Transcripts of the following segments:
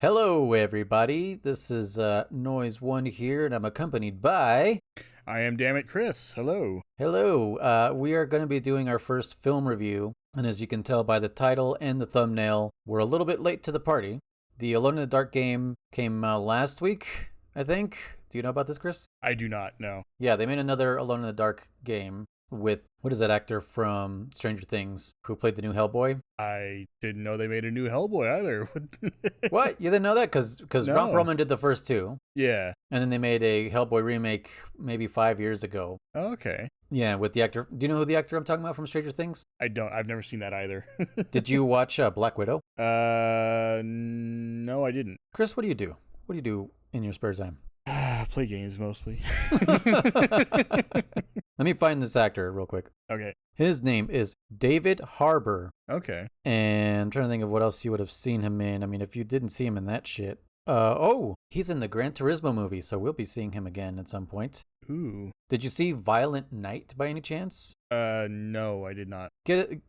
Hello, everybody. This is Noise One here, and I'm accompanied by. I am Damn It Chris. Hello. Hello. We are going to be doing our first film review, and as you can tell by the title and the thumbnail, we're a little bit late to the party. The Alone in the Dark game came out last week, I think. Do you know about this, Chris? I do not know. Yeah, they made another Alone in the Dark game with what is that actor from Stranger Things who played the new Hellboy? I didn't know they made a new Hellboy either. What? You didn't know that? Because Ron No. Perlman did the first two. Yeah. And then they made a Hellboy remake maybe 5 years ago. Okay. Yeah, with the actor. Do you know who the actor I'm talking about from Stranger Things? I don't. I've never seen that either. Did you watch Black Widow? No, I didn't. Chris, what do you do? What do you do in your spare time? Play games mostly. Let me find this actor real quick. Okay. His name is David Harbour. Okay. And I'm trying to think of what else you would have seen him in. I mean, if you didn't see him in that shit. He's in the Gran Turismo movie, so we'll be seeing him again at some point. Ooh. Did you see Violent Night by any chance? No, I did not. Do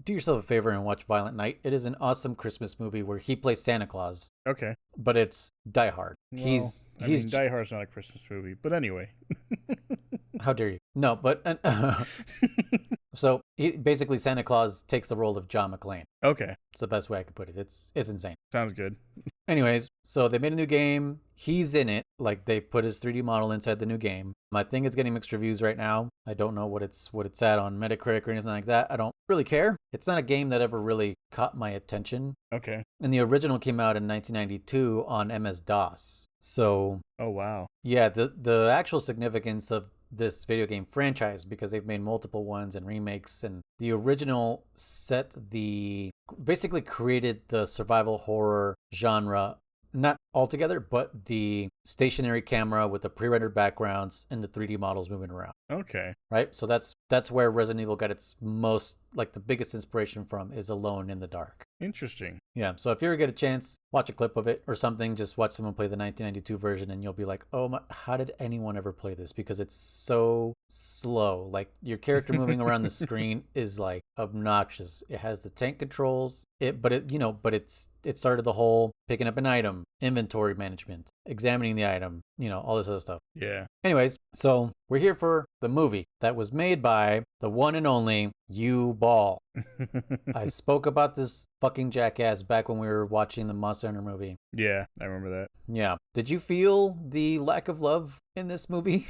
yourself a favor and watch Violent Night. It is an awesome Christmas movie where he plays Santa Claus, Okay. but it's Die Hard. Well, Die Hard's not a Christmas movie, but anyway. How dare you? No, but so basically Santa Claus takes the role of John McClane. Okay. It's the best way I could put it. It's insane. Sounds good. Anyways, so they made a new game. He's in it. Like they put his 3D model inside the new game. I think it's getting mixed reviews right now. I don't know what it's at on Metacritic or anything like that. I don't really care. It's not a game that ever really caught my attention. Okay. And the original came out in 1992 on MS-DOS. So, oh wow. Yeah, the actual significance of this video game franchise, because they've made multiple ones and remakes, and the original basically created the survival horror genre, not altogether, but the stationary camera with the pre-rendered backgrounds and the 3D models moving around. Okay. Right? So that's where Resident Evil got its most, like the biggest inspiration from, is Alone in the Dark. Interesting. Yeah, so if you ever get a chance, watch a clip of it or something. Just watch someone play the 1992 version and you'll be like, oh my, how did anyone ever play this? Because it's so slow. Like your character moving around the screen is like obnoxious. It has the tank controls, but it started the whole picking up an item, inventory management, examining the item, all this other stuff. Yeah. Anyways, so we're here for the movie that was made by the one and only Uwe Boll. I spoke about this fucking jackass back when we were watching the Monster Hunter movie. Yeah, I remember that. Yeah. Did you feel the lack of love in this movie?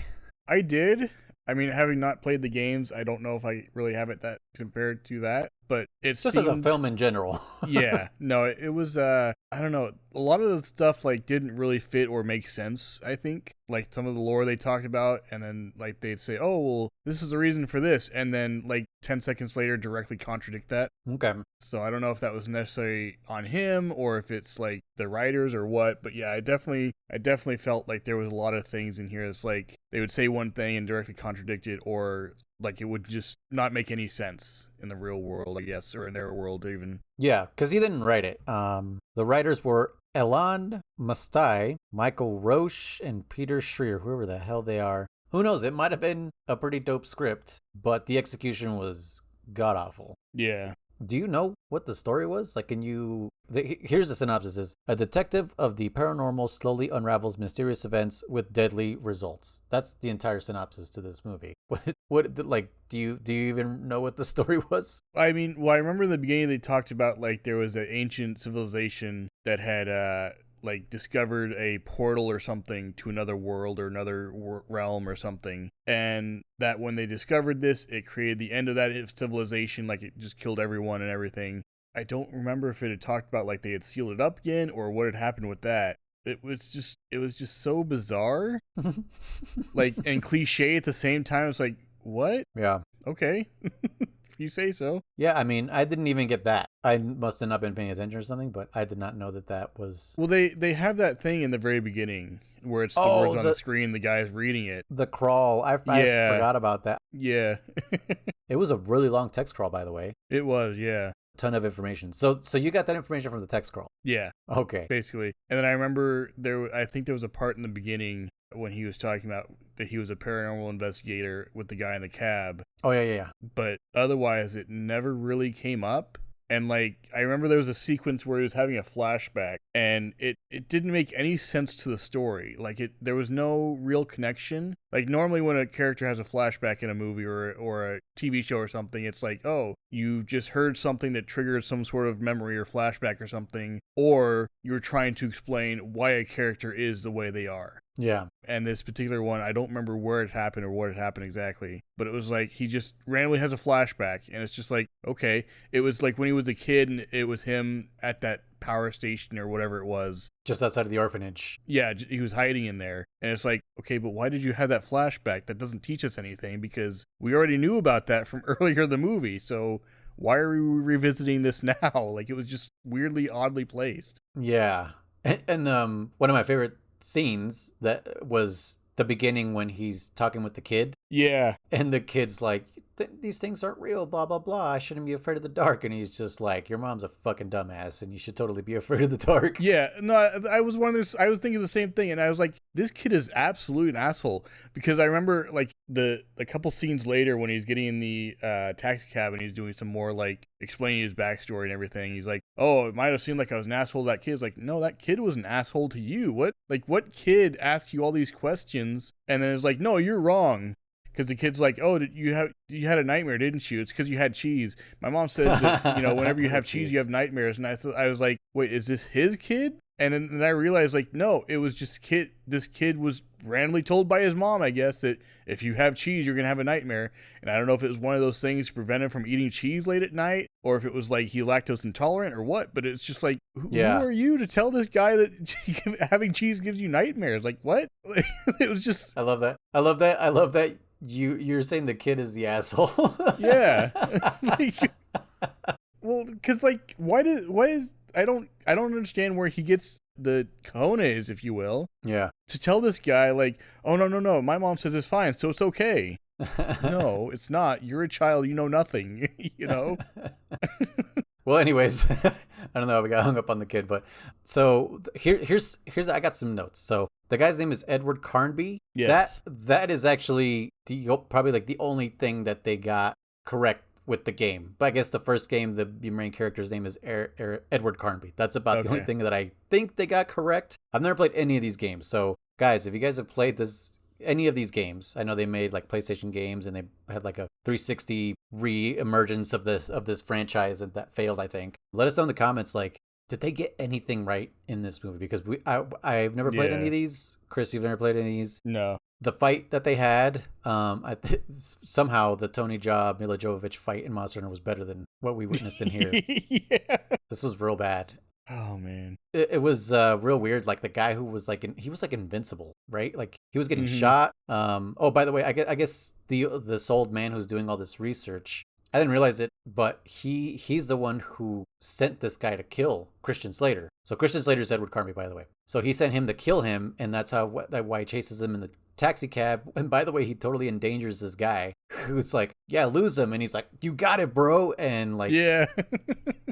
I did. I mean, having not played the games, I don't know if I really have it that compared to that, but it's just as a film in general. Yeah, no, it was, I don't know, a lot of the stuff, like, didn't really fit or make sense, I think. Like, some of the lore they talked about, and then, like, they'd say, oh, well, this is the reason for this, and then, like, 10 seconds later, directly contradict that. Okay. So I don't know if that was necessarily on him, or if it's, like, the writers or what, but yeah, I definitely felt like there was a lot of things in here that's, like, they would say one thing and directly contradict it, or like it would just not make any sense in the real world, I guess, or in their world even. Yeah, because he didn't write it. The writers were Elan Mastai, Michael Roche, and Peter Schreier, whoever the hell they are. Who knows? It might have been a pretty dope script, but the execution was god-awful. Yeah. Do you know what the story was? Like, here's the synopsis: is a detective of the paranormal slowly unravels mysterious events with deadly results. That's the entire synopsis to this movie. Do you even know what the story was? I mean, well, I remember in the beginning they talked about, like, there was an ancient civilization that had, like, discovered a portal or something to another world or another realm or something. And that when they discovered this, it created the end of that civilization, like it just killed everyone and everything. I don't remember if it had talked about, like, they had sealed it up again or what had happened with that. It was just so bizarre. Like, and cliche at the same time. It's like, what? Yeah. Okay. You say so. Yeah, I mean, I didn't even get that. I must have not been paying attention or something, but I did not know that was... Well, they have that thing in the very beginning where it's the words on the screen, the guy's reading it. The crawl. I forgot about that. Yeah. It was a really long text crawl, by the way. It was, yeah. Ton of information. So you got that information from the text crawl? Yeah. Okay. Basically. And then I remember I think there was a part in the beginning when he was talking about that he was a paranormal investigator with the guy in the cab. Oh, yeah. But otherwise, it never really came up. And like I remember there was a sequence where he was having a flashback, and it didn't make any sense to the story. Like there was no real connection. Like normally when a character has a flashback in a movie or a TV show or something, it's like, oh, you just heard something that triggered some sort of memory or flashback or something, or you're trying to explain why a character is the way they are. Yeah. And this particular one, I don't remember where it happened or what had happened exactly, but it was like he just randomly has a flashback, and it's just like, okay, it was like when he was a kid and it was him at that power station or whatever it was. Just outside of the orphanage. Yeah, he was hiding in there. And it's like, okay, but why did you have that flashback? That doesn't teach us anything because we already knew about that from earlier in the movie. So why are we revisiting this now? Like, it was just weirdly, oddly placed. Yeah. And one of my favorite scenes that was the beginning when he's talking with the kid. Yeah. And the kid's like, these things aren't real, blah, blah, blah. I shouldn't be afraid of the dark. And he's just like, your mom's a fucking dumbass and you should totally be afraid of the dark. Yeah. No, I was thinking the same thing. And I was like, this kid is absolutely an asshole. Because I remember like a couple scenes later when he's getting in the taxi cab and he's doing some more like explaining his backstory and everything. He's like, oh, it might have seemed like I was an asshole to that kid. It's like, no, that kid was an asshole to you. What kid asked you all these questions and then it's like, no, you're wrong. Because the kid's like, oh, you had a nightmare, didn't you? It's because you had cheese. My mom says that, whenever you have cheese, you have nightmares. And I was like, wait, is this his kid? And then I realized, like, no, it was just this kid was randomly told by his mom, I guess, that if you have cheese, you're going to have a nightmare. And I don't know if it was one of those things to prevent him from eating cheese late at night, or if it was like he lactose intolerant or what. But it's just like, who are you to tell this guy that having cheese gives you nightmares? Like, what? It was just... I love that. You're saying the kid is the asshole. Yeah. Well, because like, why is I don't understand where he gets the cojones, if you will. Yeah. To tell this guy like, oh no, my mom says it's fine, so it's okay. No, it's not. You're a child. You know nothing. Well, anyways, I don't know how we got hung up on the kid, but so here's I got some notes. So the guy's name is Edward Carnby. Yes. That is actually probably like the only thing that they got correct with the game. But I guess the first game, the main character's name is Edward Carnby. That's about the only thing that I think they got correct. I've never played any of these games. So guys, if you guys have played any of these games, I know they made like PlayStation games and they had like a 360 re-emergence of this franchise and that failed, I think. Let us know in the comments, like, did they get anything right in this movie? Because I've never played any of these. Chris, you've never played any of these? No. The fight that they had, somehow the Tony Jaa, Mila Jovovich fight in Monster Hunter was better than what we witnessed in here. Yeah. This was real bad. Oh man. It was real weird. Like the guy who was like he was like invincible, right? Like he was getting shot. Oh, by the way, I guess this old man who's doing all this research, I didn't realize it, but he's the one who sent this guy to kill Christian Slater. So Christian Slater is Edward Carnby, by the way. So he sent him to kill him, and that's why he chases him in the taxi cab. And by the way, he totally endangers this guy who's like, yeah, lose him. And he's like, you got it, bro. And like, yeah.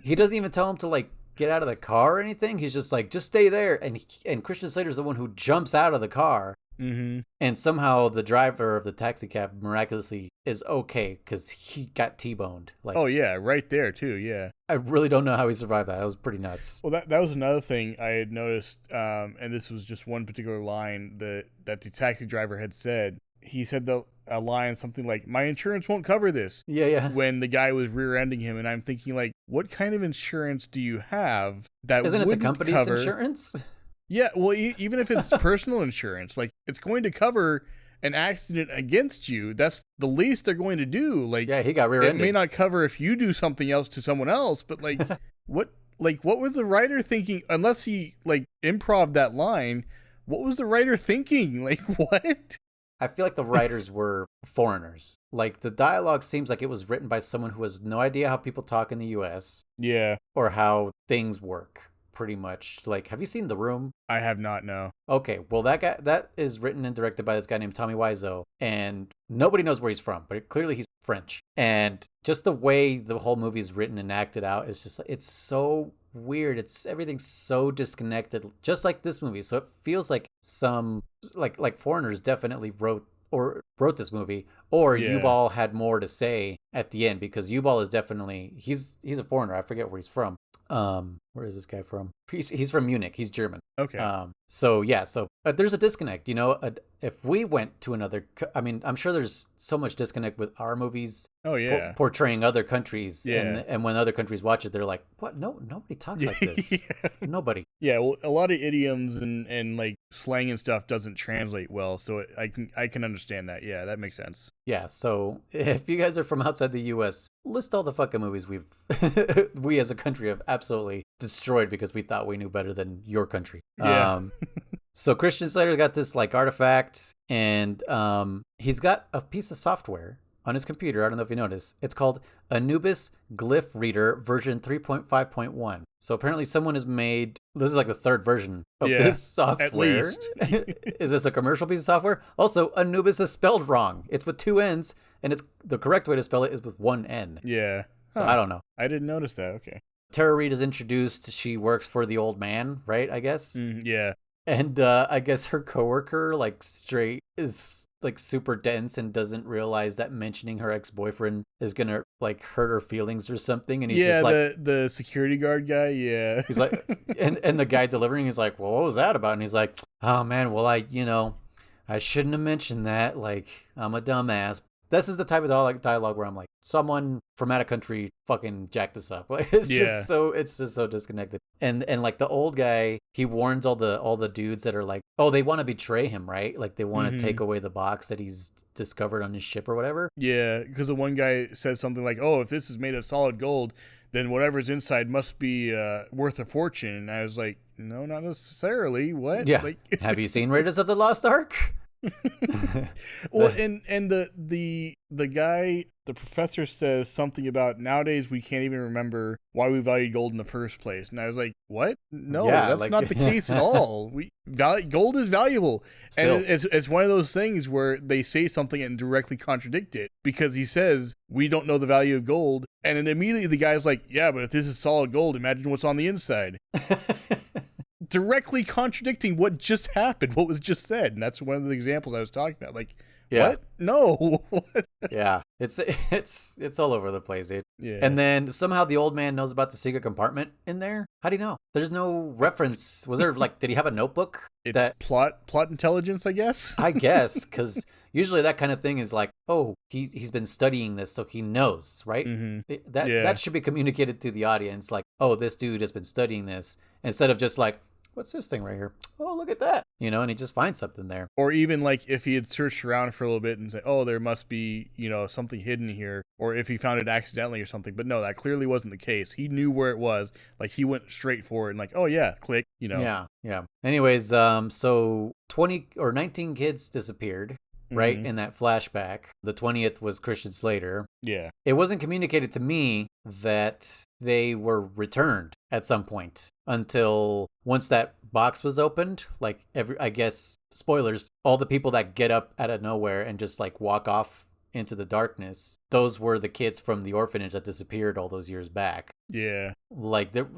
He doesn't even tell him to like get out of the car or anything. He's just like, just stay there. And Christian Slater's the one who jumps out of the car. Mm-hmm. And somehow the driver of the taxi cab miraculously is okay because he got T-boned. Like, oh yeah, right there too. Yeah, I really don't know how he survived that. That was pretty nuts. Well, that was another thing I had noticed, and this was just one particular line that the taxi driver had said. He said a line something like, "My insurance won't cover this." Yeah. When the guy was rear-ending him, and I'm thinking like, what kind of insurance do you have that isn't it the wouldn't company's cover... insurance? Yeah, well, even if it's personal insurance, like it's going to cover an accident against you. That's the least they're going to do. Like, yeah, he got rear-ended. It may not cover if you do something else to someone else, but like, what was the writer thinking? Unless he like improv that line, what was the writer thinking? Like, what? I feel like the writers were foreigners. Like the dialogue seems like it was written by someone who has no idea how people talk in the U.S. Yeah, or how things work. Pretty much. Like, have you seen The Room? I have not, no. Okay, well that is written and directed by this guy named Tommy Wiseau, and nobody knows where he's from, but clearly he's French. And just the way the whole movie is written and acted out is just, it's so weird. Everything's so disconnected, just like this movie. So it feels like some like foreigners definitely wrote or wrote this movie, or Yeah. Uwe Boll had more to say at the end, because Uwe Boll is definitely he's a foreigner. I forget where he's from. Where is this guy from? He's from Munich. He's German. Okay. So yeah, so there's a disconnect, you know. If we went to another, I mean, I'm sure there's so much disconnect with our movies. Oh yeah. Portraying other countries, Yeah. and when other countries watch it, they're like, "What? No, nobody talks like this. Yeah. Nobody." Yeah, well, a lot of idioms and like slang and stuff doesn't translate well, so I can understand that. Yeah, that makes sense. Yeah, so if you guys are from outside the U.S., list all the fucking movies we as a country have absolutely destroyed because we thought we knew better than your country. Yeah. So Christian Slater got this like artifact, and he's got a piece of software on his computer. I don't know if you noticed. It's called Anubis Glyph Reader version 3.5.1. So apparently someone has made, this is like the third version of this software. At least. Is this a commercial piece of software? Also, Anubis is spelled wrong. It's with two N's, and it's the correct way to spell it is with one N. Yeah. So I don't know. I didn't notice that. Okay. Tara Reid is introduced. She works for the old man, right? I guess. Yeah. And I guess her coworker, like, straight is like super dense and doesn't realize that mentioning her ex-boyfriend is gonna like hurt her feelings or something. And he's just like, the security guard guy. Yeah. he's like, and the guy delivering is like, well, what was that about? And he's like, oh man, well, I shouldn't have mentioned that. Like, I'm a dumbass. This is the type of dialogue where I'm like, someone from out of country fucking jacked this up. Like, it's just so disconnected. And like the old guy, he warns all the dudes that are like, oh, they want to betray him, right? Like they want to take away the box that he's discovered on his ship or whatever. Yeah, because the one guy says something like, oh, if this is made of solid gold, then whatever's inside must be worth a fortune. And I was like, no, not necessarily. What? Yeah. Like, Have you seen Raiders of the Lost Ark? Well, and the guy, the professor says something about nowadays we can't even remember why we valued gold in the first place, and I was like, what? No, that's not the case at all. Gold is valuable. Still. And it's one of those things where they say something and directly contradict it, because he says we don't know the value of gold, and then immediately the guy's like, yeah, but if this is solid gold, imagine what's on the inside. Directly contradicting what just happened, what was just said. And that's one of the examples I was talking about. Like, what? No. Yeah. It's all over the place, dude. Yeah. And then somehow the old man knows about the secret compartment in there. How do you know? There's no reference. Was there like, did he have a notebook? It's plot intelligence, I guess. I guess, because usually that kind of thing is like, oh, he's been studying this, so he knows, right? Mm-hmm. That should be communicated to the audience, like, oh, this dude has been studying this, instead of just like, what's this thing right here? Oh, look at that. You know, and he just finds something there. Or even like if he had searched around for a little bit and said, oh, there must be, something hidden here. Or if he found it accidentally or something. But no, that clearly wasn't the case. He knew where it was. Like he went straight for it and like, oh yeah, click, Yeah. Anyways, so 20 or 19 kids disappeared. Right? In that flashback. The 20th was Christian Slater. Yeah. It wasn't communicated to me that they were returned at some point until once that box was opened. Like I guess, spoilers, all the people that get up out of nowhere and just like walk off into the darkness, those were the kids from the orphanage that disappeared all those years back. Yeah. Like there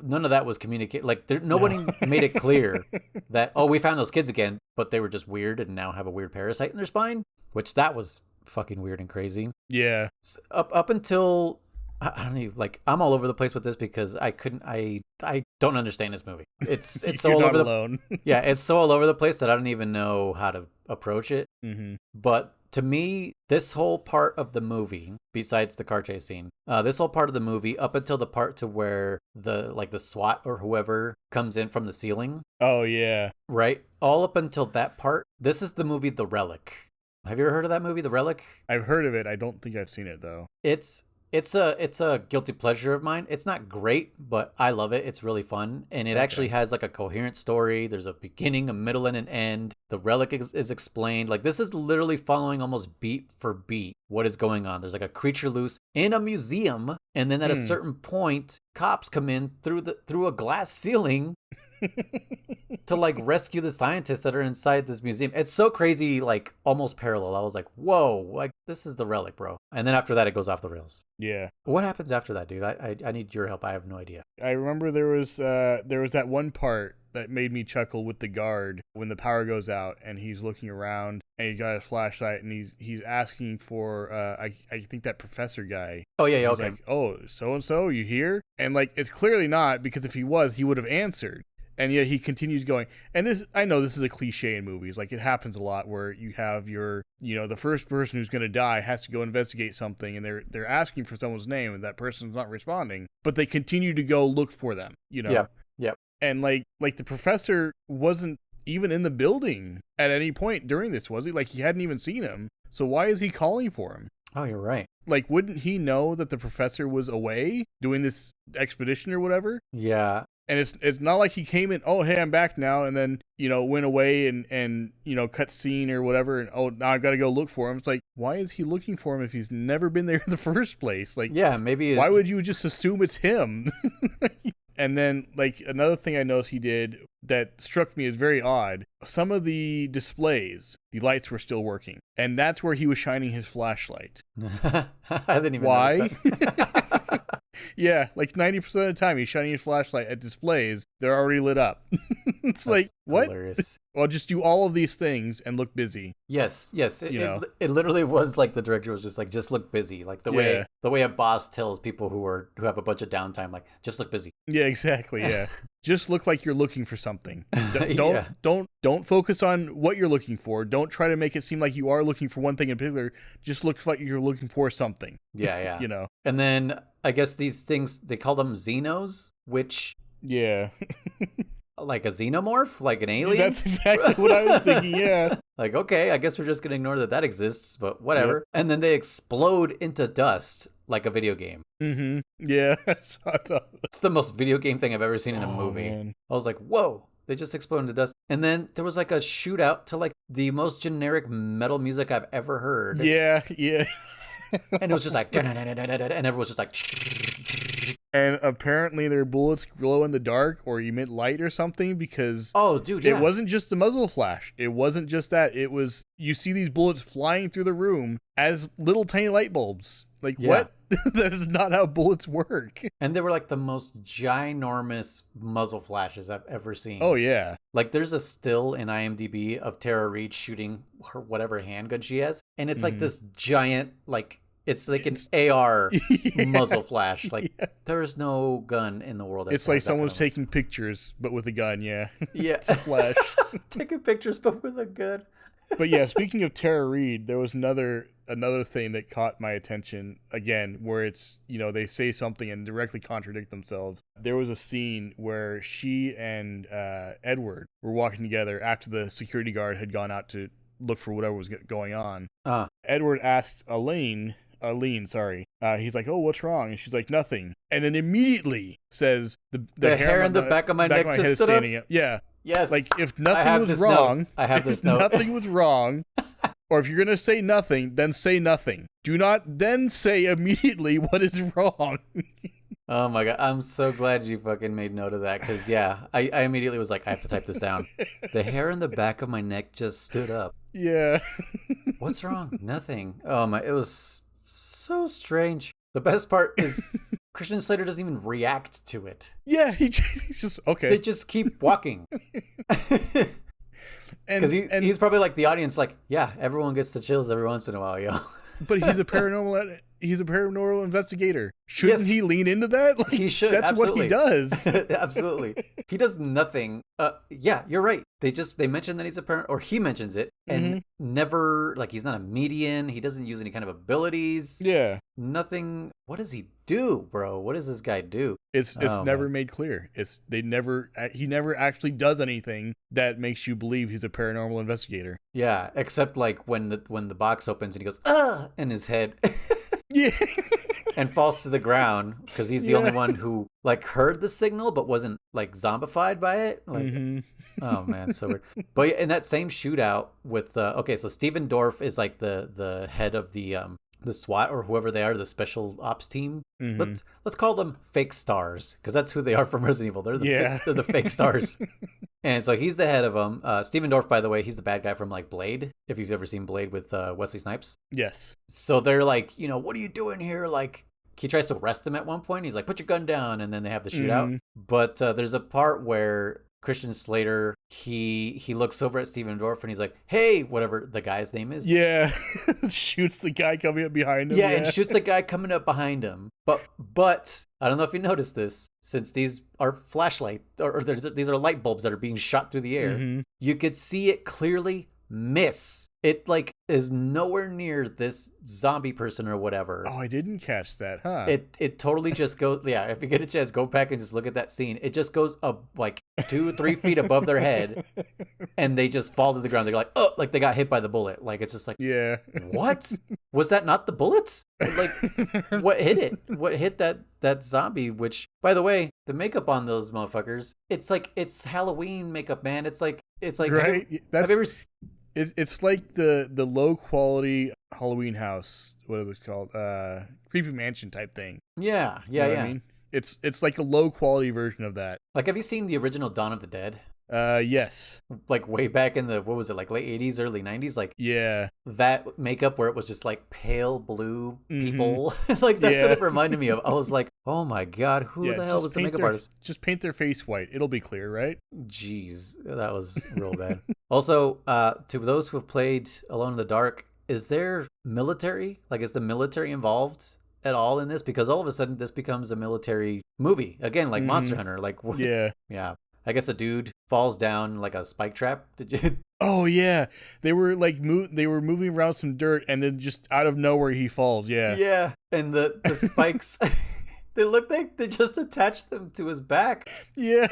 none of that was communicated. Like nobody made it clear that, oh, we found those kids again, but they were just weird and now have a weird parasite in their spine, which that was fucking weird and crazy. Yeah. Up until I don't even, like, I'm all over the place with this because I don't understand this movie. It's so all over alone. Yeah, it's so all over the place that I don't even know how to approach it. Mm-hmm. But to me, this whole part of the movie, besides the car chase scene, this whole part of the movie, up until the part to where the SWAT or whoever comes in from the ceiling. Oh yeah. Right? All up until that part, this is the movie The Relic. Have you ever heard of that movie, The Relic? I've heard of it. I don't think I've seen it though. It's a guilty pleasure of mine. It's not great, but I love it. It's really fun. And it actually has like a coherent story. There's a beginning, a middle, and an end. The relic is explained. Like this is literally following almost beat for beat what is going on. There's like a creature loose in a museum. And then at a certain point, cops come in through a glass ceiling to like rescue the scientists that are inside this museum. It's so crazy, like almost parallel. I was like, whoa, like this is The Relic, bro. And then after that, it goes off the rails. Yeah. What happens after that, dude? I need your help. I have no idea. I remember there was that one part that made me chuckle with the guard when the power goes out and he's looking around and he's got his flashlight and he's asking for I think that professor guy. Oh yeah, He's okay. like, oh, so and so, you here? And like, it's clearly not, because if he was, he would have answered. And yet he continues going. And this, I know this is a cliche in movies. Like, it happens a lot where you have the first person who's going to die has to go investigate something, and they're asking for someone's name, and that person's not responding, but they continue to go look for them. Yep. And like the professor wasn't even in the building at any point during this, was he? Like, he hadn't even seen him. So why is he calling for him? Oh, you're right. Like, wouldn't he know that the professor was away doing this expedition or whatever? Yeah. And it's not like he came in, oh, hey, I'm back now, and then, went away and cut scene or whatever, and, oh, now I've got to go look for him. It's like, why is he looking for him if he's never been there in the first place? Like, yeah, maybe. Why would you just assume it's him? And then, like, another thing I noticed he did that struck me as very odd, some of the displays, the lights were still working. And that's where he was shining his flashlight. I didn't even Why? notice that. Yeah, like 90% of the time he's shining his flashlight at displays. They're already lit up. It's like, what? Hilarious. Well, just do all of these things and look busy. Yes. It literally was like the director was just like, just look busy. Like the way a boss tells people who have a bunch of downtime, like, just look busy. Yeah, exactly. Yeah. Just look like you're looking for something. Yeah. Don't focus on what you're looking for. Don't try to make it seem like you are looking for one thing in particular. Just look like you're looking for something. Yeah. And then I guess these things, they call them xenos, which yeah. Like a xenomorph, like an alien. That's exactly what I was thinking. Yeah. Like, okay, I guess we're just gonna ignore that exists, but whatever. Yep. And then they explode into dust like a video game. Mm-hmm. Yeah. I saw that. It's the most video game thing I've ever seen in a movie. Man. I was like, whoa. They just explode into dust. And then there was like a shootout to like the most generic metal music I've ever heard. Yeah. And it was just like, and everyone was just like. And apparently their bullets glow in the dark or emit light or something, because it wasn't just the muzzle flash. It wasn't just that. It was, you see these bullets flying through the room as little tiny light bulbs. Like, what? That is not how bullets work. And they were like the most ginormous muzzle flashes I've ever seen. Oh, yeah. Like, there's a still in IMDb of Tara Reid shooting her whatever handgun she has. And it's like this giant, like, it's like an AR muzzle flash. Like, there's no gun in the world. It's like someone's taking pictures, but with a gun, yeah. Yeah. It's a flash. Taking pictures, but with a gun. But yeah, speaking of Tara Reid, there was another thing that caught my attention, again, where it's, they say something and directly contradict themselves. There was a scene where she and Edward were walking together after the security guard had gone out to look for whatever was going on. Edward asked Eileen, he's like, oh, what's wrong? And she's like, nothing. And then immediately says, the hair on the back of my neck just stood up? Yeah. Yes. Like, if nothing was wrong, I have this note. Nothing was wrong, or if you're going to say nothing, then say nothing. Do not then say immediately what is wrong. Oh my God. I'm so glad you fucking made note of that. Because, I immediately was like, I have to type this down. The hair on the back of my neck just stood up. Yeah. What's wrong? Nothing. Oh my, it was so strange. The best part is Christian Slater doesn't even react to it. Yeah, he's just, okay. They just keep walking. Because he's probably like the audience, like, yeah, everyone gets the chills every once in a while, yo. But he's a paranormal investigator. Shouldn't he lean into that? Like, he should. That's absolutely. what he does. Absolutely. He does nothing. Yeah, you're right. They mention that he's a parent, or he mentions it, and never, like, he's not a medium. He doesn't use any kind of abilities. Yeah. Nothing. What does he do, bro? What does this guy do? It's never made clear. He never actually does anything that makes you believe he's a paranormal investigator. Yeah, except like when the box opens and he goes in his head. Yeah. And falls to the ground because he's the only one who like heard the signal but wasn't like zombified by it. Like, oh man, so weird. But in that same shootout with so Steven Dorff is like the head of the SWAT or whoever they are, the special ops team. Let's call them fake stars because that's who they are from Resident Evil. They're the fake stars. And so he's the head of them. Steven Dorff, by the way, he's the bad guy from like Blade. If you've ever seen Blade with Wesley Snipes. Yes. So they're like, what are you doing here? Like, he tries to arrest him at one point. He's like, put your gun down. And then they have the shootout. But there's a part where Christian Slater, he looks over at Steven Dorff and he's like, hey, whatever the guy's name is. Yeah. Shoots the guy coming up behind him. Yeah, and shoots the guy coming up behind him. But I don't know if you noticed this, since these are flashlight or these are light bulbs that are being shot through the air, you could see it clearly miss. It like is nowhere near this zombie person or whatever. Oh, I didn't catch that, huh? It totally just goes. Yeah, if you get a chance, go back and just look at that scene. It just goes up like 2-3 feet above their head, and they just fall to the ground. They're like, oh, like they got hit by the bullet. Like it's just like, yeah. What was that? Not the bullet? Like what hit it? What hit that zombie? Which, by the way, the makeup on those motherfuckers, it's Halloween makeup, man. It's like right. Have you ever? It's like the low quality Halloween house, what it was called, creepy mansion type thing. Yeah. You know what I mean? It's like a low quality version of that. Like, have you seen the original Dawn of the Dead? Yes. Like way back in the, what was it, like late 80s, early 90s? Like, yeah, that makeup where it was just like pale blue people. Like that's what it reminded me of. I was like, oh my God, who the hell was the makeup artist? Just paint their face white. It'll be clear, right? Jeez, that was real bad. Also, to those who have played Alone in the Dark, is there military? Like, is the military involved at all in this? Because all of a sudden this becomes a military movie again, like Monster Hunter. Like, yeah. I guess a dude falls down like a spike trap. Did you? Oh yeah, they were like they were moving around some dirt, and then just out of nowhere he falls. Yeah. Yeah, and the spikes, they look like they just attached them to his back. Yeah.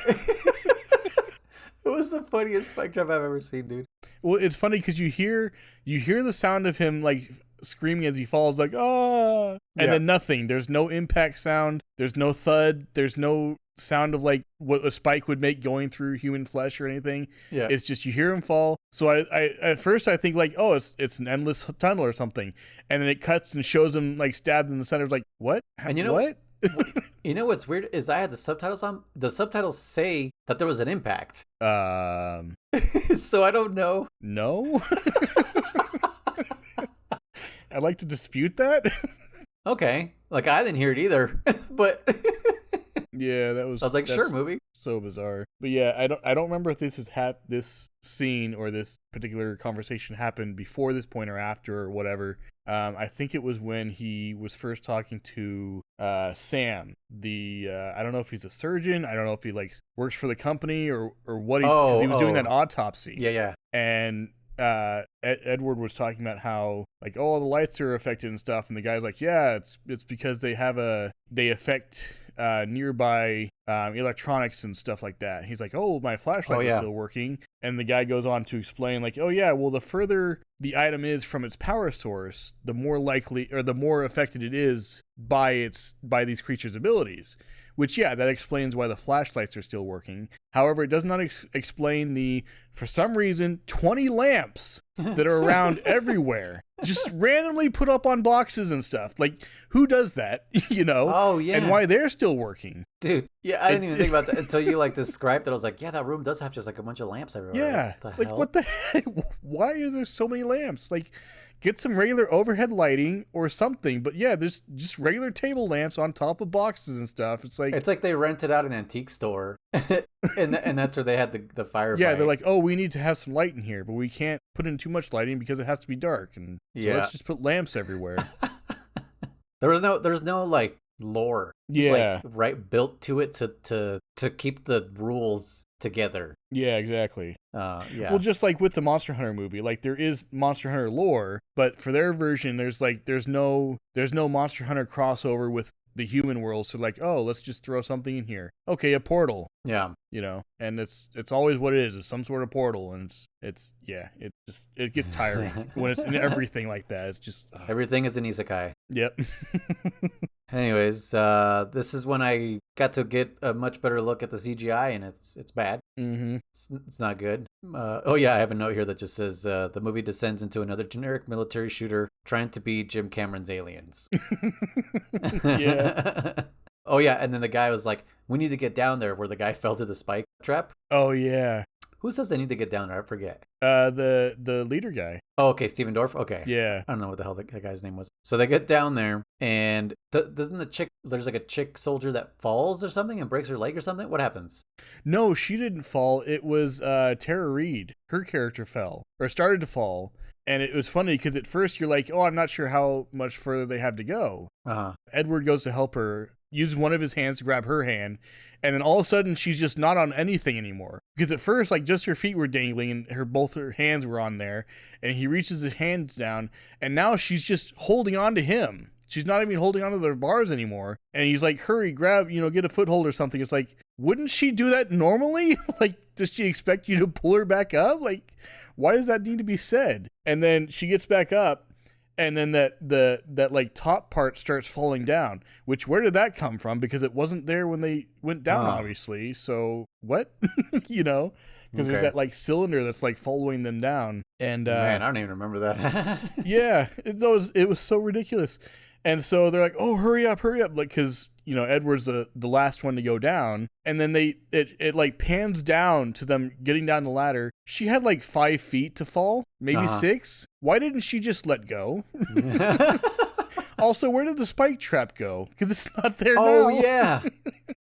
It was the funniest spike trap I've ever seen, dude. Well, it's funny because you hear the sound of him like screaming as he falls, like and then nothing. There's no impact sound. There's no thud. There's no sound of like what a spike would make going through human flesh or anything. Yeah, it's just you hear him fall. So I at first I think like, oh, it's an endless tunnel or something, and then it cuts and shows him like stabbed in the center. It's like, what? And you know what? You know what's weird is I had the subtitles on. The subtitles say that there was an impact. So I don't know. No. I'd like to dispute that. Okay, like I didn't hear it either, but yeah, that was. I was like, sure, movie. So bizarre, but yeah, I don't remember if this is this scene or this particular conversation happened before this point or after or whatever. I think it was when he was first talking to Sam. I don't know if he's a surgeon. I don't know if he like works for the company or what. He was doing that autopsy. Yeah. And Edward was talking about how like, oh, the lights are affected and stuff, and the guy's like, yeah, it's because they affect nearby electronics and stuff like that. He's like, oh, my flashlight is still working, and the guy goes on to explain like, oh yeah, well, the further the item is from its power source, the more likely or the more affected it is by these creatures' abilities. Which, yeah, that explains why the flashlights are still working. However, it does not explain for some reason, 20 lamps that are around everywhere. Just randomly put up on boxes and stuff. Like, who does that, you know? Oh, yeah. And why they're still working. Dude, yeah, I didn't even think about that until you, like, described it. I was like, yeah, that room does have just, like, a bunch of lamps everywhere. Yeah. What the heck? Why is there so many lamps? Like, get some regular overhead lighting or something. But yeah, there's just regular table lamps on top of boxes and stuff. It's like they rented out an antique store, and that's where they had the fire. Yeah, they're like, oh, we need to have some light in here, but we can't put in too much lighting because it has to be dark, and so let's just put lamps everywhere. There's no like lore, like, right, built to it to keep the rules together. Yeah, exactly. Yeah. Well, just like with the Monster Hunter movie, like there is Monster Hunter lore, but for their version, there's no Monster Hunter crossover with the human world. So like, oh, let's just throw something in here. Okay, a portal. Yeah. You know, and it's always what it is. It's some sort of portal, and it gets tiring when it's in everything like that. It's just everything is an isekai. Yep. Anyways, this is when I got to get a much better look at the CGI, and it's bad. Mm-hmm. It's not good. Oh yeah, I have a note here that just says the movie descends into another generic military shooter trying to be Jim Cameron's Aliens. Yeah. Oh yeah, and then the guy was like, "We need to get down there," where the guy fell to the spike trap. Oh yeah. Who says they need to get down there? I forget. The leader guy. Oh, okay, Steven Dorff. Okay, Yeah. I don't know what the hell that guy's name was. So they get down there, and doesn't the chick? There's like a chick soldier that falls or something and breaks her leg or something. What happens? No, she didn't fall. It was Tara Reid. Her character fell or started to fall. And it was funny because at first you're like, oh, I'm not sure how much further they have to go. Edward goes to help her, uses one of his hands to grab her hand, and then all of a sudden she's just not on anything anymore. Because at first, like, just her feet were dangling and both her hands were on there, and he reaches his hands down, and now she's just holding on to him. She's not even holding onto the bars anymore. And he's like, hurry, grab, get a foothold or something. It's like, wouldn't she do that normally? Like, does she expect you to pull her back up? Like, why does that need to be said? And then she gets back up, and then that like top part starts falling down. Which, where did that come from? Because it wasn't there when they went down, obviously. So what? Because there's that like cylinder that's like following them down. And man, I don't even remember that. Yeah, it was so ridiculous. And so they're like, oh, hurry up, like, because Edward's the last one to go down, and then it like pans down to them getting down the ladder. She had like 5 feet to fall, maybe 6. Why didn't she just let go? Also, where did the spike trap go? Because it's not there now. Oh yeah.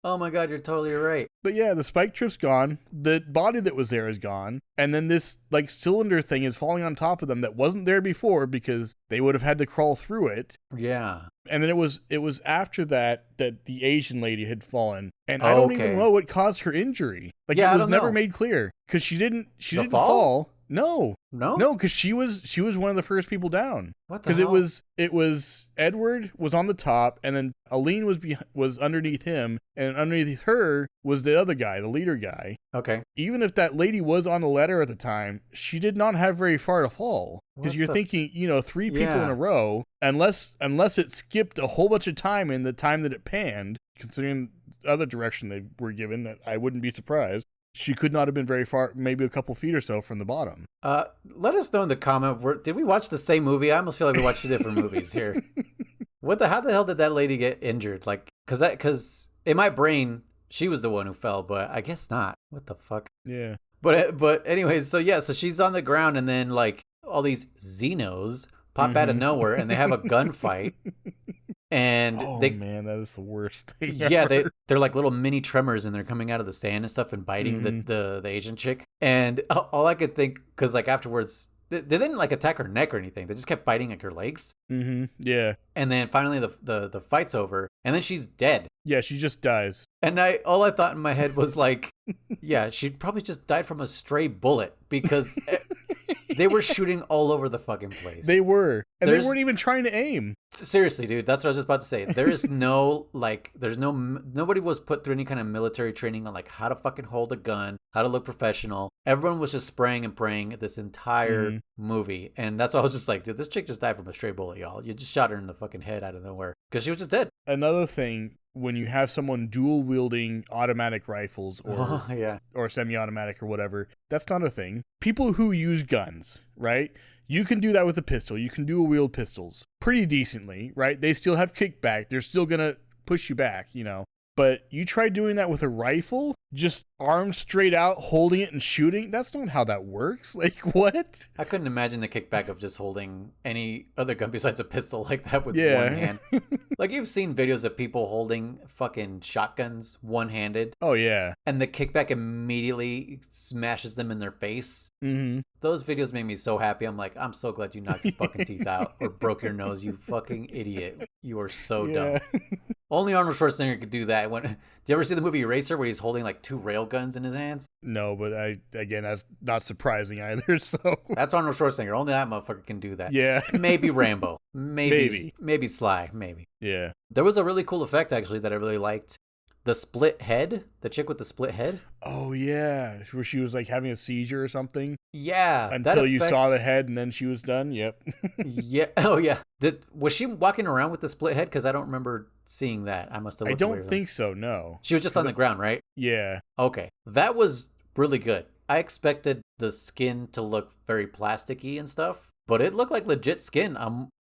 Oh my God, you're totally right. But yeah, the spike trip's gone. The body that was there is gone. And then this like cylinder thing is falling on top of them that wasn't there before because they would have had to crawl through it. Yeah. And then it was after that the Asian lady had fallen. And I don't even know what caused her injury. Like, it was never made clear. Because she didn't fall. No, because she was one of the first people down. What the hell? Because it was Edward was on the top, and then Aline was underneath him, and underneath her was the other guy, the leader guy. Okay. Even if that lady was on the ladder at the time, she did not have very far to fall. Because you're thinking, 3 people in a row, unless it skipped a whole bunch of time in the time that it panned, considering the other direction they were given, that I wouldn't be surprised. She could not have been very far, maybe a couple feet or so from the bottom. Let us know in the comment. Did we watch the same movie? I almost feel like we watched 2 different movies here. How the hell did that lady get injured? Like, because in my brain, she was the one who fell, but I guess not. What the fuck? Yeah. But anyways, so she's on the ground, and then like all these Xenos pop out of nowhere, and they have a gunfight. And man, that is the worst thing. Yeah, ever. they're like little mini tremors, and they're coming out of the sand and stuff and biting the Asian chick. And all I could think, because like afterwards, they didn't like attack her neck or anything. They just kept biting like her legs. Yeah. And then finally the fight's over, and then she's dead. Yeah, she just dies. And all I thought in my head was like, yeah, she probably just died from a stray bullet because they were shooting all over the fucking place. They were. And they weren't even trying to aim. Seriously, dude, that's what I was just about to say. There is nobody was put through any kind of military training on like how to fucking hold a gun, how to look professional. Everyone was just spraying and praying this entire movie. And that's why I was just like, dude, this chick just died from a stray bullet, y'all. You just shot her in the fucking head out of nowhere because she was just dead. Another thing, when you have someone dual wielding automatic rifles or semi-automatic or whatever, that's not a thing. People who use guns, right? You can do that with a pistol. You can dual wield pistols pretty decently, right? They still have kickback. They're still going to push you back, But you try doing that with a rifle, just arms straight out, holding it and shooting. That's not how that works. Like, what? I couldn't imagine the kickback of just holding any other gun besides a pistol like that with one hand. Like, you've seen videos of people holding fucking shotguns one-handed. Oh, yeah. And the kickback immediately smashes them in their face. Those videos made me so happy. I'm like, I'm so glad you knocked your fucking teeth out or broke your nose, you fucking idiot. You are so dumb. Only Arnold Schwarzenegger could do that. Did you ever see the movie Eraser where he's holding like 2 rail guns in his hands? No, but that's not surprising either. So that's Arnold Schwarzenegger. Only that motherfucker can do that. Yeah. Maybe Rambo. Maybe Sly. Maybe. Yeah. There was a really cool effect actually that I really liked. The split head, the chick with the split head. Oh yeah, where she was like having a seizure or something. Yeah, until you saw the head and then she was done. Yep. Yeah. Oh yeah. Was she walking around with the split head? Because I don't remember seeing that. I must have. I don't think so. No. She was just on the ground, right? Yeah. Okay, that was really good. I expected the skin to look very plasticky and stuff, but it looked like legit skin.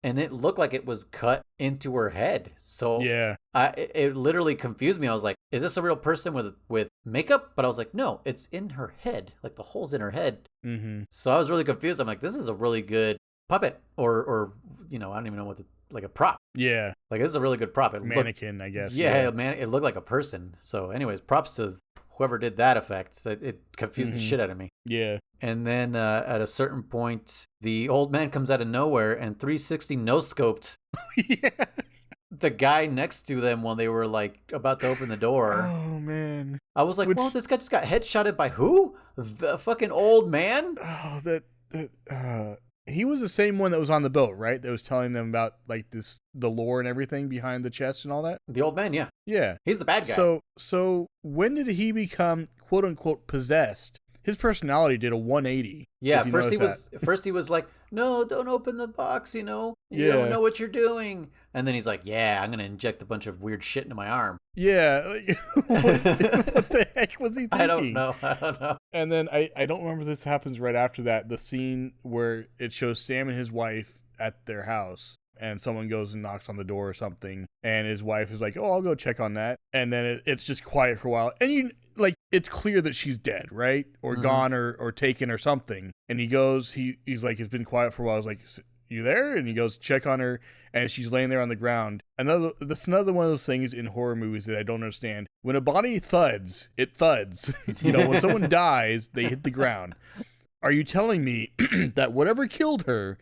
And it looked like it was cut into her head. So Yeah. it literally confused me. I was like, is this a real person with makeup? But I was like, no, it's in her head, like the holes in her head. Mm-hmm. So I was really confused. I'm like, this is a really good puppet, or I don't even know what to, like a prop. Yeah. Like, this is a really good prop. It Mannequin, I guess. Yeah, man, it looked like a person. So, anyways, props to whoever did that effect. It confused the shit out of me. Yeah. And then at a certain point, the old man comes out of nowhere and 360 no scoped Yeah. the guy next to them when they were like about to open the door. Oh man. I was like, well, this guy just got headshotted by who? The fucking old man? Oh, he was the same one that was on the boat, right? That was telling them about like the lore and everything behind the chest and all that. The old man, yeah. Yeah. He's the bad guy. So when did he become quote unquote possessed? His personality did a 180. Yeah, first he was like, no, don't open the box, you don't know what you're doing. And then he's like, yeah, I'm gonna inject a bunch of weird shit into my arm. Yeah. what the heck was he thinking? I don't know. And then I don't remember, this happens right after that, the scene where it shows Sam and his wife at their house, and someone goes and knocks on the door or something, and his wife is like, oh, I'll go check on that. And then it's just quiet for a while, and it's clear that she's dead, right? Or gone or taken or something. And he goes, he's like, it's been quiet for a while. I was like, you there? And he goes, check on her, and she's laying there on the ground. That's another one of those things in horror movies that I don't understand. When a body thuds, it thuds. When someone dies, they hit the ground. Are you telling me that whatever killed her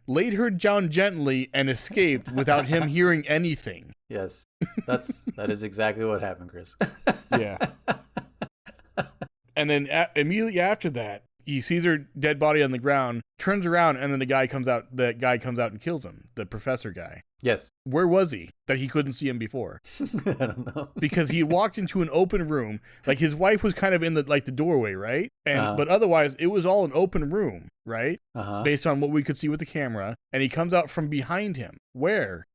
laid her down gently and escaped without him hearing anything? Yes, that is exactly what happened, Chris. Yeah. And then immediately after that, he sees her dead body on the ground, turns around, and then the guy comes out and kills him, the professor guy. Yes. Where was he that he couldn't see him before? I don't know. Because he walked into an open room. Like, his wife was kind of in the doorway, right? But otherwise, it was all an open room, right? Based on what we could see with the camera. And he comes out from behind him. Where?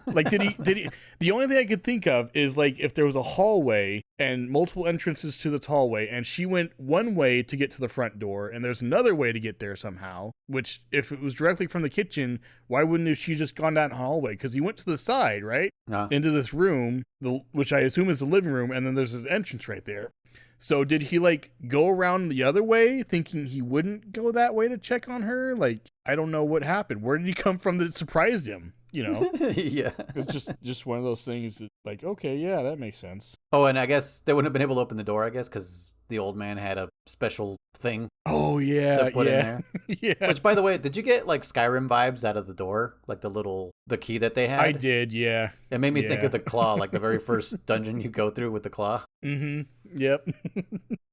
Like, did he? The only thing I could think of is, like, if there was a hallway and multiple entrances to this hallway, and she went one way to get to the front door, and there's another way to get there somehow, which, if it was directly from the kitchen, why wouldn't she just gone down the hallway? Because he went to the side, right? Into this room, which I assume is the living room, and then there's an entrance right there. So did he, like, go around the other way, thinking he wouldn't go that way to check on her? Like, I don't know what happened. Where did he come from that surprised him? Yeah. It's just one of those things that, like, okay, yeah, that makes sense. Oh, and I guess they wouldn't have been able to open the door, I guess, because the old man had a special thing. Oh, yeah. To put in there. Yeah. Which, by the way, did you get, like, Skyrim vibes out of the door? Like the key that they had? I did, yeah. It made me think of the claw, like the very first dungeon you go through with the claw. Mm-hmm. Yep.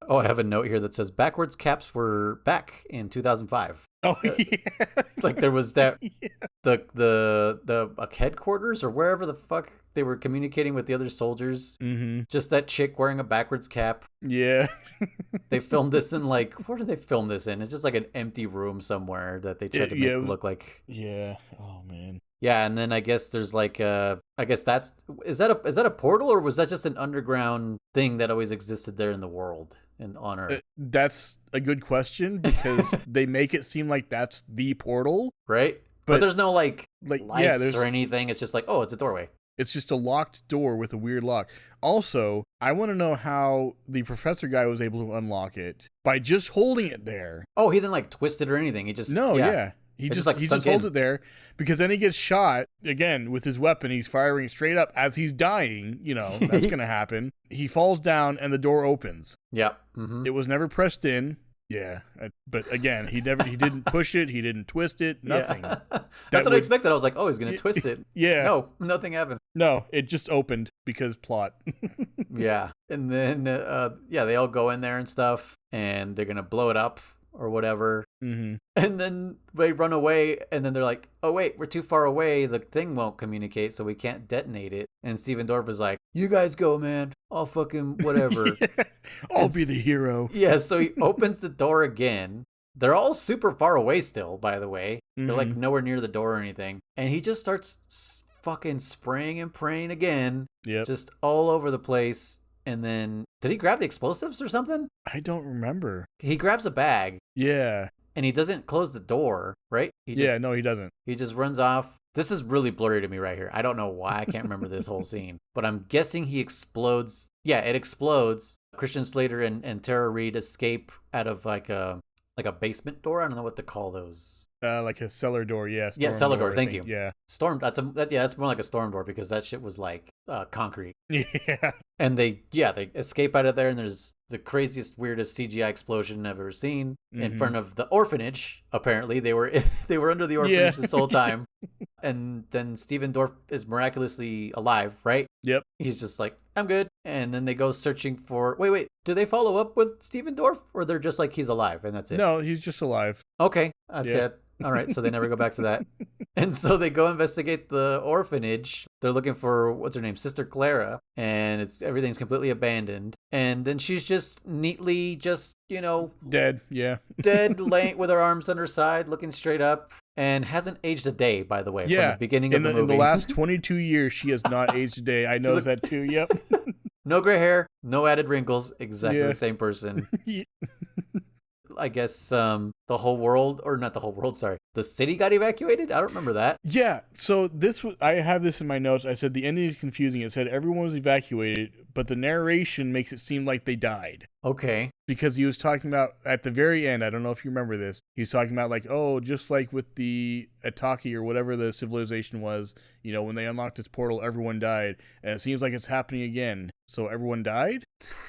Oh, I have a note here that says backwards caps were back in 2005. Oh, yeah. Like, there was that, Yeah. the headquarters or wherever the fuck they were communicating with the other soldiers. Mm-hmm. Just that chick wearing a backwards cap. Yeah. They filmed this in, like, where did they film this in? It's just like an empty room somewhere that they tried to make it look like. Yeah. Oh, man. Yeah, and then I guess there's like I guess is that a portal, or was that just an underground thing that always existed there in the world and on Earth? That's a good question, because they make it seem like that's the portal, right? But there's no like lights or anything. It's just like, oh, it's a doorway. It's just a locked door with a weird lock. Also, I want to know how the professor guy was able to unlock it by just holding it there. Oh, he didn't like twist it or anything. He just He just holds it there, because then he gets shot again with his weapon. He's firing straight up as he's dying. That's going to happen. He falls down and the door opens. Yeah. Mm-hmm. It was never pressed in. Yeah. But again, he didn't push it. He didn't twist it. Nothing. Yeah. That's what I expected. I was like, oh, he's going to twist it. Yeah. No, nothing happened. No, it just opened because plot. Yeah. And then, they all go in there and stuff, and they're going to blow it up or whatever. Mm-hmm. And then they run away, and then they're like, oh wait, we're too far away, the thing won't communicate, so we can't detonate it. And Steven Dorff is like, you guys go, man, I'll fucking whatever. I'll be the hero. Yeah, so he opens the door again. They're all super far away still, by the way. Mm-hmm. They're like nowhere near the door or anything, and he just starts fucking spraying and praying again. Yep. Just all over the place. and then did he grab the explosives or something? I don't remember. He grabs a bag. Yeah. And he doesn't close the door, right? No, he doesn't. He just runs off. This is really blurry to me right here. I don't know why I can't remember this whole scene, but I'm guessing he explodes. Yeah, it explodes. Christian Slater and Tara Reid escape out of like a basement door. I don't know what to call those. Like a cellar door, yeah. Cellar door. Thank you. Yeah. Storm. That's more like a storm door because that shit was like concrete. Yeah. And they escape out of there, and there's the craziest, weirdest CGI explosion I've ever seen in front of the orphanage. Apparently, they were under the orphanage this whole time. And then Steven Dorff is miraculously alive, right? Yep. He's just like, I'm good. And then they go searching for... Wait. Do they follow up with Steven Dorff? Or they're just like, he's alive and that's it? No, he's just alive. Okay. Yeah. All right. So they never go back to that. And so they go investigate the orphanage. They're looking for, what's her name? Sister Clara. And everything's completely abandoned. And then she's just neatly dead. Yeah. dead, laying with her arms on her side, looking straight up. And hasn't aged a day, by the way, from the beginning of the movie. In the last 22 years, she has not aged a day. I noticed that too. Yep. No gray hair, no added wrinkles, exactly the same person. I guess the whole world, or not the whole world, sorry. The city got evacuated? I don't remember that. Yeah, so I have this in my notes. I said the ending is confusing. It said everyone was evacuated, but the narration makes it seem like they died. Okay. Because he was talking about, at the very end, I don't know if you remember this, he was talking about like, oh, just like with the Ataki or whatever the civilization was, when they unlocked this portal, everyone died. And it seems like it's happening again. So everyone died?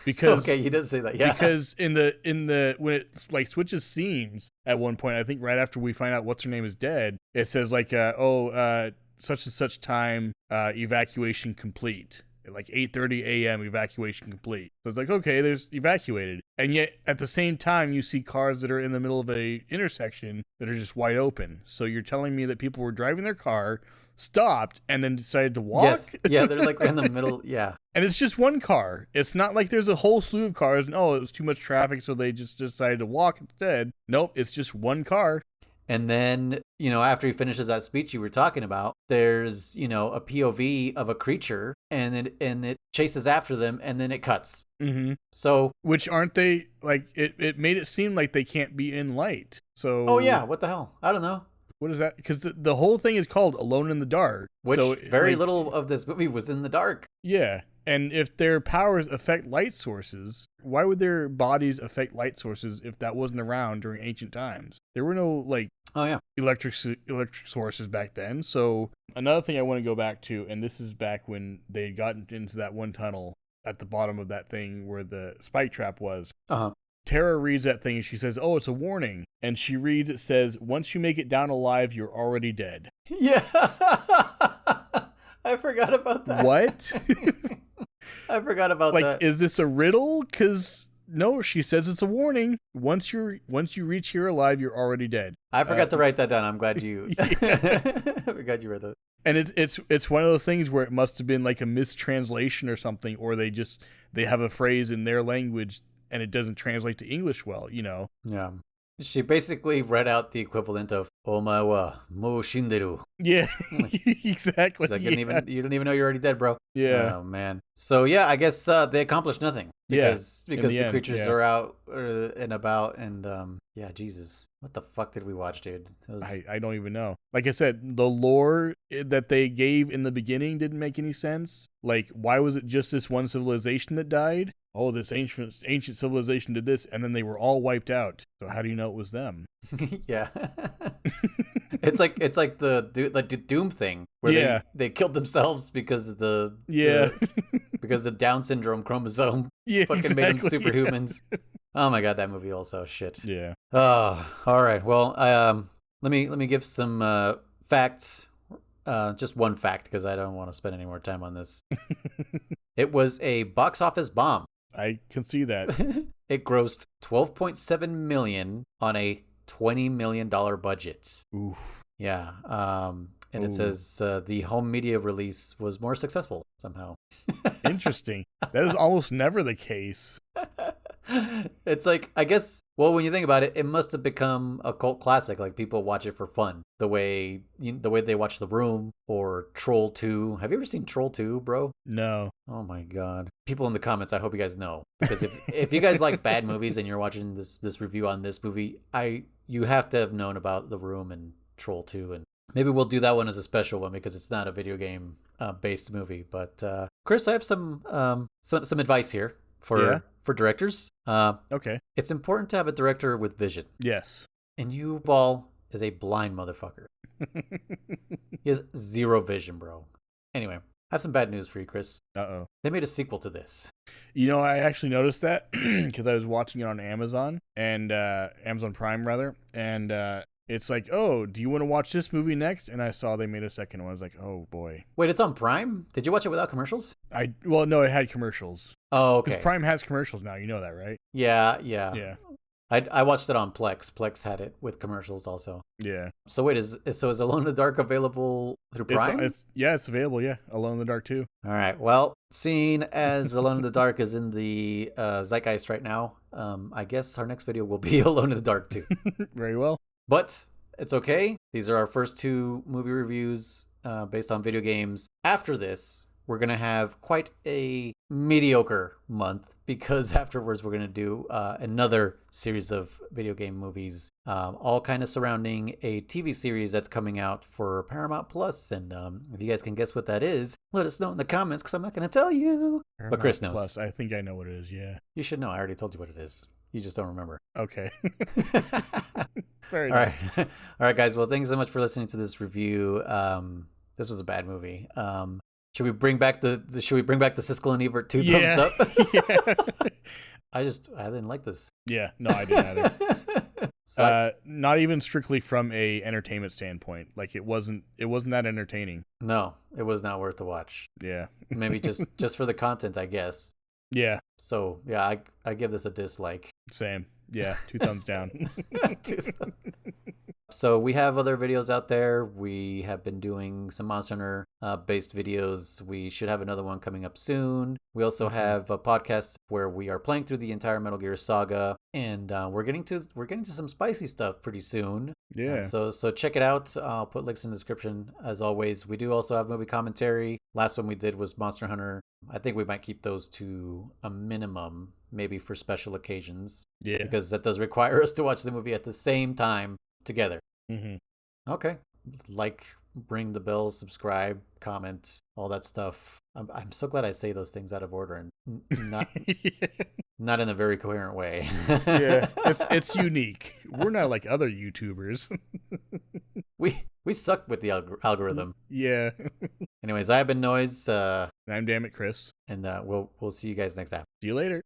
Because okay, he does say that, yeah. Because in the when it like switches scenes at one point, I think right after we find out what's her name is dead, it says like, such and such time, evacuation complete. Like 8:30 a.m. evacuation complete. So it's like, okay, there's evacuated. And yet at the same time, you see cars that are in the middle of a intersection that are just wide open. So you're telling me that people were driving their car, stopped, and then decided to walk? Yes. Yeah, they're like in the middle. Yeah. And it's just one car. It's not like there's a whole slew of cars and, it was too much traffic, so they just decided to walk instead. Nope, it's just one car. And then, after he finishes that speech you were talking about, there's, a POV of a creature and it chases after them and then it cuts. Mm-hmm. So. Which aren't they, like, it made it seem like they can't be in light. So. Oh, yeah. What the hell? I don't know. What is that? Because the whole thing is called Alone in the Dark. Which very little of this movie was in the dark. Yeah. And if their powers affect light sources, why would their bodies affect light sources if that wasn't around during ancient times? There were no, electric sources back then. So another thing I want to go back to, and this is back when they had gotten into that one tunnel at the bottom of that thing where the spike trap was. Uh-huh. Tara reads that thing and she says, oh, it's a warning. And she reads, it says, once you make it down alive, you're already dead. Yeah. I forgot about that. What? I forgot about that. Is this a riddle? Because no, she says it's a warning. Once you reach here alive, you're already dead. I forgot to write that down. I'm glad you. I'm glad you read that. And it's one of those things where it must have been like a mistranslation or something, or they have a phrase in their language and it doesn't translate to English well, Yeah. She basically read out the equivalent of "Omae wa mou shinderu." Yeah, exactly. Like, you don't even know you're already dead, bro. Yeah. Oh man. So yeah, I guess they accomplished nothing because the creatures are out and about, and Jesus, what the fuck did we watch, dude? I don't even know. Like I said, the lore that they gave in the beginning didn't make any sense. Like, why was it just this one civilization that died? Oh, this ancient civilization did this, and then they were all wiped out. So how do you know it was them? Yeah. It's like the Doom thing where they killed themselves because of because of Down syndrome chromosome fucking made them superhumans. Oh my god, that movie also shit. Yeah. Oh, all right. Well, let me give some facts. Just one fact because I don't want to spend any more time on this. It was a box office bomb. I can see that. It grossed $12.7 million on a $20 million budget. Oof. Yeah. And it says the home media release was more successful somehow. Interesting. That is almost never the case. It's like, I guess, well, when you think about it, it must have become a cult classic. Like people watch it for fun, the way they watch The Room or Troll 2. Have you ever seen Troll 2, bro? No. Oh my god. People in the comments, I hope you guys know, because if you guys like bad movies and you're watching this review on this movie, you have to have known about The Room and Troll 2, and maybe we'll do that one as a special one because it's not a video game based movie. But Chris, I have some advice here Yeah. for directors. Okay. It's important to have a director with vision. Yes. And Uwe Boll is a blind motherfucker. He has zero vision, bro. Anyway, I have some bad news for you, Chris. Uh-oh. They made a sequel to this. You know, I actually noticed that because I was watching it on Amazon and Amazon Prime rather, and it's like, oh, do you want to watch this movie next? And I saw they made a second one. I was like, oh boy. Wait, it's on Prime? Did you watch it without commercials? Well, no, it had commercials. Oh, okay. Because Prime has commercials now. You know that, right? Yeah. Yeah. I watched it on Plex. Plex had it with commercials also. Yeah. So wait, is Alone in the Dark available through Prime? It's available. Yeah, Alone in the Dark too. All right. Well, seeing as Alone in the Dark is in the zeitgeist right now, I guess our next video will be Alone in the Dark too. Very well. But it's okay. These are our first two movie reviews based on video games. After this, we're going to have quite a mediocre month because afterwards we're going to do another series of video game movies, all kind of surrounding a TV series that's coming out for Paramount Plus. And if you guys can guess what that is, let us know in the comments because I'm not going to tell you. Paramount but Chris knows. Plus, I think I know what it is, yeah. You should know. I already told you what it is. You just don't remember. Okay. All right. All right, guys. Well, thanks so much for listening to this review. This was a bad movie. Should we bring back the Siskel and Ebert 2 thumbs up? Yeah. I didn't like this. Yeah, no, I didn't either. So not even strictly from a entertainment standpoint. Like it wasn't that entertaining. no, it was not worth the watch. Yeah. Maybe just for the content, I guess. Yeah. So yeah, I give this a dislike. Same. Yeah, 2 thumbs down. So we have other videos out there. We have been doing some Monster Hunter based videos. We should have another one coming up soon. We also have a podcast where we are playing through the entire Metal Gear saga, and we're getting to some spicy stuff pretty soon. Yeah. So check it out. I'll put links in the description as always. We do also have movie commentary. Last one we did was Monster Hunter. I think we might keep those to a minimum, maybe for special occasions. Yeah. Because that does require us to watch the movie at the same time together. Mm-hmm. Okay. Like, ring the bell, subscribe, comment, all that stuff. I'm so glad I say those things out of order and not in a very coherent way. Yeah, it's unique. We're not like other YouTubers. We suck with the algorithm. Yeah. Anyways, I have been Noise. And I'm Damn It Chris. And we'll see you guys next time. See you later.